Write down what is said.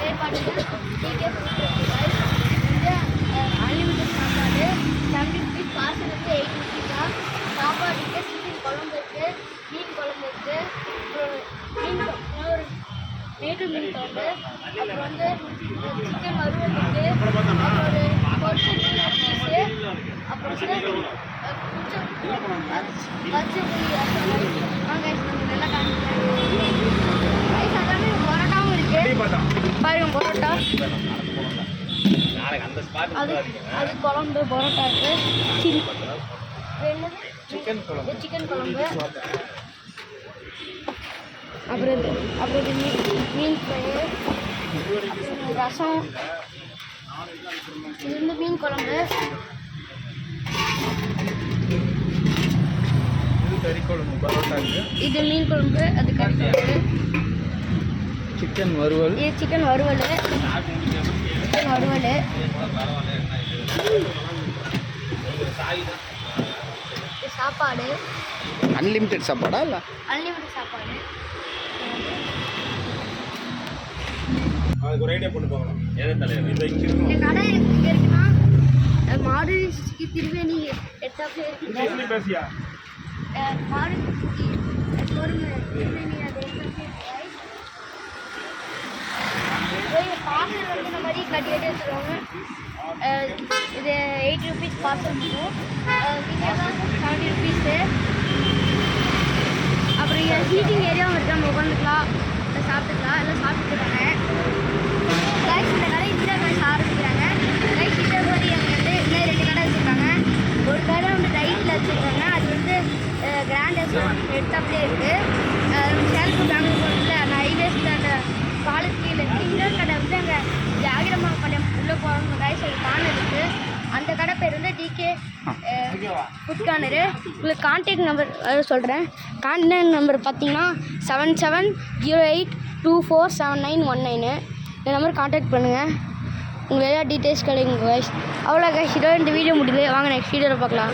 பேர் பார்த்தீங்கன்னா decay food rice. வந்து அன்லிமிட்டட் சாப்பாடு 70 rupees, பார்சல் வந்து 8 rupees தான். சாப்பாடு இருக்குது, சிக்கன் குழம்பு இருக்குது, மீன் குழம்பு இருக்குது, அப்புறம் மேட்டூர் மீன் குழம்பு, அப்புறம் வந்து சிக்கன் வறுவல் இருக்குது, அப்புறம் ஒரு பொரிச்ச மீன் பீஸு, அப்புறம் வச்சு வாங்க நம்ம நல்லா காமிக்கிறேன். ரைஸ் எல்லாமே பரோட்டாவும் இருக்குது. பாருங்க பரோட்டா, அது குழம்பு பரோட்டா இருக்குது. சிக்கன் குழம்பு, அப்புறம் இது மீன் ஃப்ரை, ரசம், இது வந்து மீன் குழம்பு, இது மீன் குழம்பு, அது கறி குழம்பு, சிக்கன் வறுவல், இது சிக்கன் வறுவல், சாப்பாடு அன்லிமிட்டெட் சாப்பாடா இல்லை? அன்லிமிட்டட் சாப்பாடு. ஒரு ஐடியா போட்டு போகலாம். இந்த கடை எங்கே இருக்குன்னா மாடுக்கு திருவேணி எட்டாப்ல இருக்கு. பேசியா மாடுக்கு திருவேணி அது பார்சல் வந்து இந்த மாதிரி கட்டி வச்சுருவாங்க. இது 8 rupees பார்சல் இருக்கும். கிட்டதான் 70 rupees. அப்புறம் இங்கே சீட்டிங் ஏரியாவும் இருக்குது, நம்ம உட்காந்துக்கலாம், இல்லை சாப்பிட்டுக்கலாம், எல்லாம் சாப்பிட்டுருக்காங்க. ரைஸ் இந்த கடை இந்திரா ரைஸ் ஆரம்பிக்கிறாங்க. ரைஸ் இந்த மாதிரி அங்கே வந்து இன்னும் 2 கடை வச்சுருக்காங்க. ஒரு கடை வந்து ரைட்டில் வச்சுருக்காங்க, அது வந்து கிராண்ட் எடுத்தாப்லேயே இருக்குது. சேலத்து பெங்களூர் போகிறதுல அந்த ஹைவேஸில் அந்த பாலத்து கீழே இருக்குது. இன்னொரு கடை வந்து அங்கே ஜாகிரமா பாளையம் உள்ளே போகணும் ரைஸ் அது கார்னர் இருக்குது. அந்த கடை பேர் வந்து டிகே ஃபுட் கார்னரு. உங்களுக்கு கான்டாக்ட் நம்பர் சொல்கிறேன். கான்டாக்ட் நம்பர் பார்த்தீங்கன்னா 7708247919. இந்த நம்பர் கான்டாக்ட் பண்ணுங்கள், உங்களுக்கு எல்லா டீட்டெயில்ஸ் கிடைக்கும் கைஸ். அவ்வளோ கைஸ், இதோட இந்த வீடியோ முடியுது. வாங்க நெக்ஸ்ட் வீடியோவில் பார்க்கலாம்.